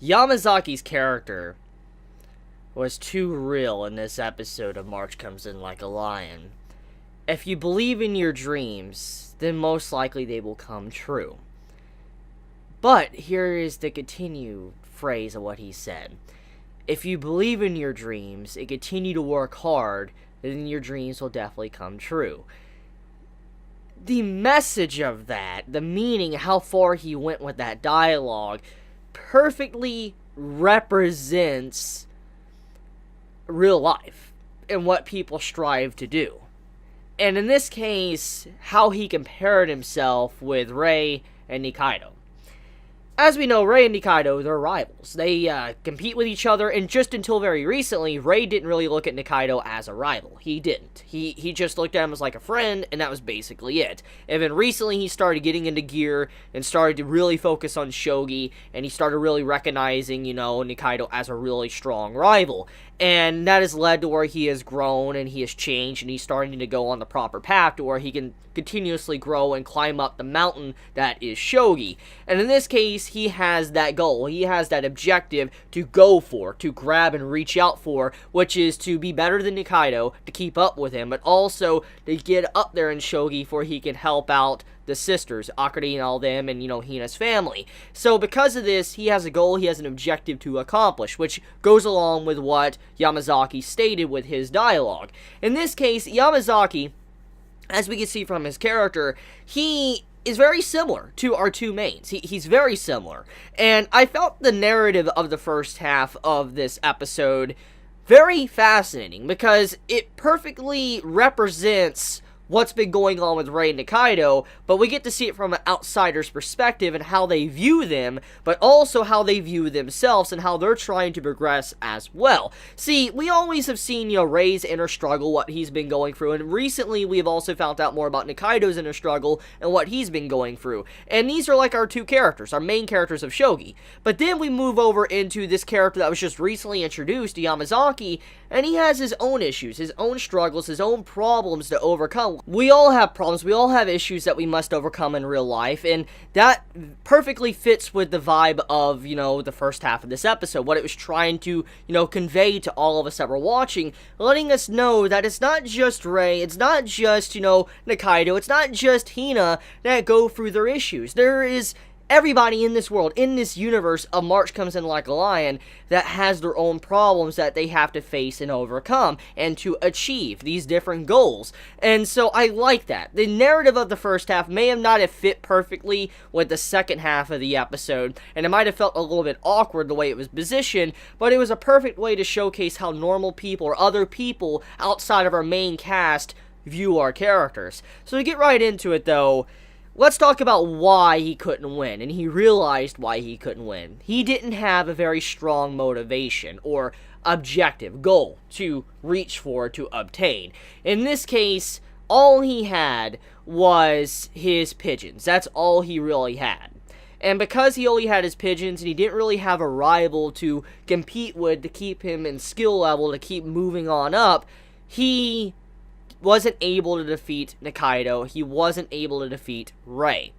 Yamazaki's character was too real in this episode of March Comes In Like a Lion. If you believe in your dreams, then most likely they will come true. But here is the continued phrase of what he said. If you believe in your dreams and continue to work hard, then your dreams will definitely come true. The message of that, the meaning, how far he went with that dialogue, perfectly represents real life and what people strive to do. And in this case, how he compared himself with Rei and Nikaido. As we know, Rei and Nikaido, they're rivals. They compete with each other, and just until very recently, Rei didn't really look at Nikaido as a rival. He didn't. He just looked at him as like a friend, and that was basically it. And then recently, he started getting into gear, and started to really focus on shogi, and he started really recognizing, Nikaido as a really strong rival. And that has led to where he has grown, and he has changed, and he's starting to go on the proper path to where he can continuously grow and climb up the mountain that is shogi. And in this case, he has that goal. He has that objective to go for, to grab and reach out for, which is to be better than Nikaido, to keep up with him, but also to get up there in shogi for he can help out the sisters, Akari and all them, and, Hina's family. So because of this, he has a goal, he has an objective to accomplish, which goes along with what Yamazaki stated with his dialogue. In this case, Yamazaki, as we can see from his character, he is very similar to our two mains. He's very similar. And I felt the narrative of the first half of this episode very fascinating, because it perfectly represents what's been going on with Rei and Nikaido, but we get to see it from an outsider's perspective and how they view them, but also how they view themselves and how they're trying to progress as well. See, we always have seen, Rei's inner struggle, what he's been going through, and recently we have also found out more about Nikaido's inner struggle and what he's been going through. And these are like our two characters, our main characters of shogi. But then we move over into this character that was just recently introduced, Yamazaki, and he has his own issues, his own struggles, his own problems to overcome. We all have problems, we all have issues that we must overcome in real life, and that perfectly fits with the vibe of, the first half of this episode, what it was trying to, convey to all of us that were watching, letting us know that it's not just Rei, it's not just, Nikaido, it's not just Hina that go through their issues. There is everybody in this world, in this universe of March Comes In Like a Lion, that has their own problems that they have to face and overcome, and to achieve these different goals. And so I like that. The narrative of the first half may have not have fit perfectly with the second half of the episode, and it might have felt a little bit awkward the way it was positioned, but it was a perfect way to showcase how normal people or other people outside of our main cast view our characters. So to get right into it though, let's talk about why he couldn't win, and he realized why he couldn't win. He didn't have a very strong motivation or objective goal to reach for, to obtain. In this case, all he had was his pigeons. That's all he really had. And because he only had his pigeons and he didn't really have a rival to compete with to keep him in skill level, to keep moving on up, he wasn't able to defeat Nikaido, he wasn't able to defeat Rei.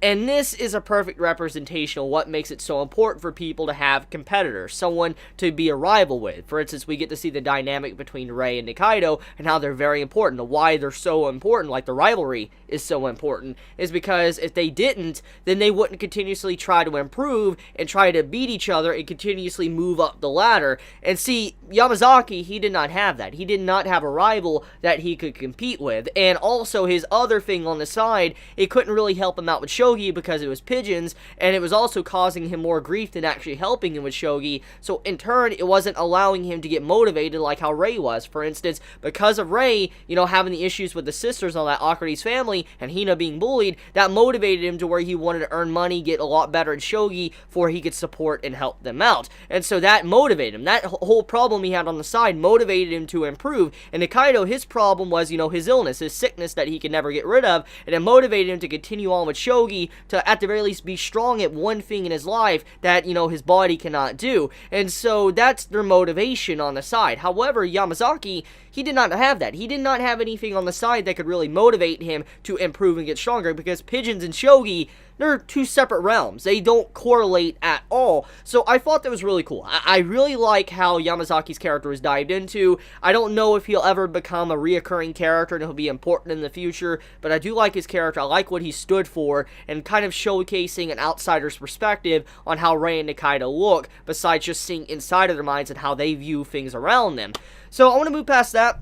And this is a perfect representation of what makes it so important for people to have competitors, someone to be a rival with. For instance, we get to see the dynamic between Rei and Nikaido and how they're very important, and why they're so important, like the rivalry is so important, is because if they didn't, then they wouldn't continuously try to improve and try to beat each other and continuously move up the ladder. And see, Yamazaki, he did not have that. He did not have a rival that he could compete with. And also, his other thing on the side, it couldn't really help him out with shogi because it was pigeons, and it was also causing him more grief than actually helping him with shogi. So in turn, it wasn't allowing him to get motivated like how Rei was. For instance, because of Rei, having the issues with the sisters on that Akari's family and Hina being bullied, that motivated him to where he wanted to earn money, get a lot better at shogi, for he could support and help them out. And so that motivated him. That whole problem he had on the side motivated him to improve. And Nikaido, his problem was, his illness, his sickness that he could never get rid of, and it motivated him to continue on with shogi, to at the very least be strong at one thing in his life that, his body cannot do. And so that's their motivation on the side. However, Yamazaki, he did not have that. He did not have anything on the side that could really motivate him to improve and get stronger, because pigeons and shogi, they're two separate realms. They don't correlate at all. So I thought that was really cool. I really like how Yamazaki's character was dived into. I don't know if he'll ever become a reoccurring character and he'll be important in the future, but I do like his character. I like what he stood for, and kind of showcasing an outsider's perspective on how Rei and Nikaido look, besides just seeing inside of their minds and how they view things around them. So I want to move past that.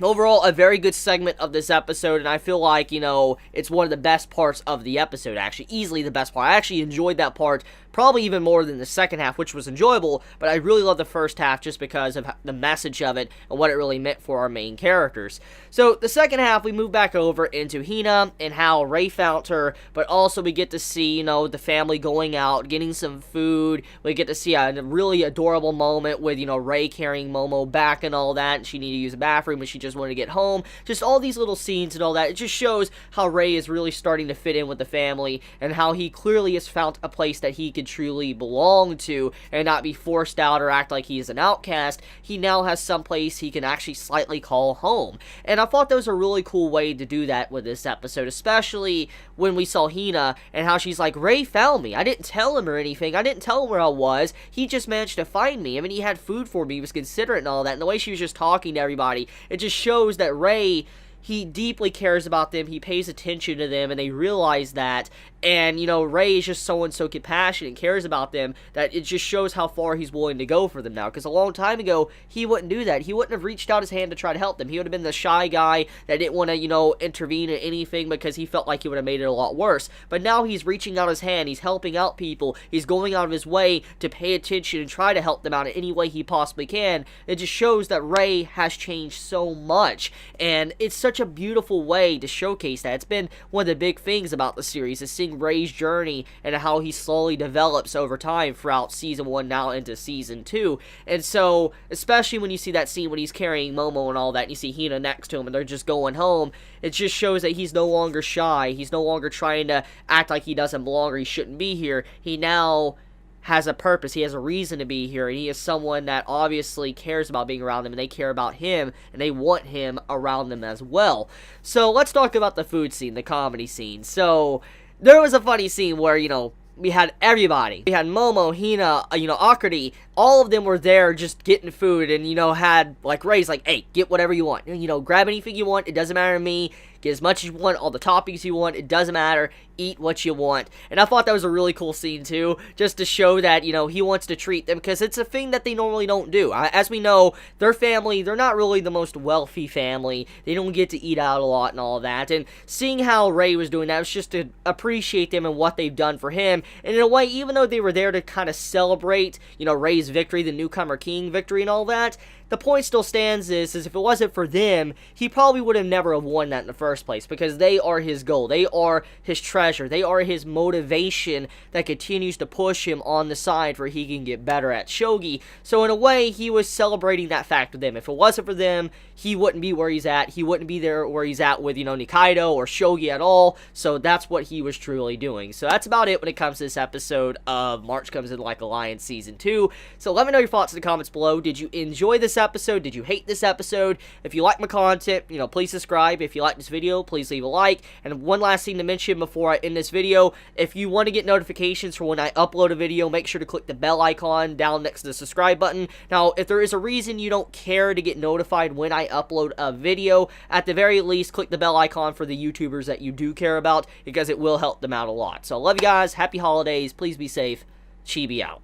Overall, a very good segment of this episode, and I feel like, you know, it's one of the best parts of the episode, actually. Easily the best part. I actually enjoyed that part probably even more than the second half, which was enjoyable, but I really love the first half just because of the message of it and what it really meant for our main characters. So, the second half, we move back over into Hina and how Rei found her, but also we get to see, you know, the family going out, getting some food. We get to see a really adorable moment with, you know, Rei carrying Momo back and all that, and she needed to use the bathroom and she just wanted to get home. Just all these little scenes and all that. It just shows how Rei is really starting to fit in with the family, and how he clearly has found a place that he could truly belong to and not be forced out or act like he is an outcast. He now has some place he can actually slightly call home. And I thought that was a really cool way to do that with this episode, especially when we saw Hina and how she's like, Rei found me. I didn't tell him or anything. I didn't tell him where I was. He just managed to find me. I mean, he had food for me. He was considerate and all that. And the way she was just talking to everybody, it just shows that Rei, he deeply cares about them, he pays attention to them, and they realize that. And, you know, Rei is just so compassionate and cares about them that it just shows how far he's willing to go for them now. Because a long time ago, he wouldn't do that. He wouldn't have reached out his hand to try to help them. He would have been the shy guy that didn't want to, you know, intervene in anything because he felt like he would have made it a lot worse. But now he's reaching out his hand, he's helping out people, he's going out of his way to pay attention and try to help them out in any way he possibly can. It just shows that Rei has changed so much. And it's such a beautiful way to showcase that. It's been one of the big things about the series, is seeing Rei's journey and how he slowly develops over time throughout season 1 now into season 2. And so, especially when you see that scene when he's carrying Momo and all that, and you see Hina next to him and they're just going home, it just shows that he's no longer shy. He's no longer trying to act like he doesn't belong or he shouldn't be here. He now has a purpose, he has a reason to be here, and he is someone that obviously cares about being around them, and they care about him, and they want him around them as well. So, let's talk about the food scene, the comedy scene. So, there was a funny scene where, you know, we had everybody. We had Momo, Hina, you know, Akari, all of them were there just getting food, and, you know, had, like, Rei's like, hey, get whatever you want. You know, grab anything you want, it doesn't matter to me. Get as much as you want, all the toppings you want, it doesn't matter. Eat what you want. And I thought that was a really cool scene too, just to show that, you know, he wants to treat them, because it's a thing that they normally don't do. As we know, their family, they're not really the most wealthy family. They don't get to eat out a lot and all that. And seeing how Rei was doing that was just to appreciate them and what they've done for him. And in a way, even though they were there to kind of celebrate, you know, Rei's victory, the newcomer king victory and all that, the point still stands is if it wasn't for them, he probably would have never have won that in the first place, because they are his goal. They are his treasure. They are his motivation that continues to push him on the side where he can get better at shogi. So in a way, he was celebrating that fact with them. If it wasn't for them, he wouldn't be where he's at. He wouldn't be there where he's at with, you know, Nikaido or shogi at all. So that's what he was truly doing. So that's about it when it comes to this episode of March Comes in Like a Lion Season 2. So let me know your thoughts in the comments below. Did you enjoy this episode? Did you hate this episode? If you like my content, you know, please subscribe. If you like this video, please leave a like. And one last thing to mention before I end this video, if you want to get notifications for when I upload a video, make sure to click the bell icon down next to the subscribe button. Now, if there is a reason you don't care to get notified when I upload a video, at the very least, click the bell icon for the YouTubers that you do care about, because it will help them out a lot. So I love you guys. Happy holidays. Please be safe. Chibi out.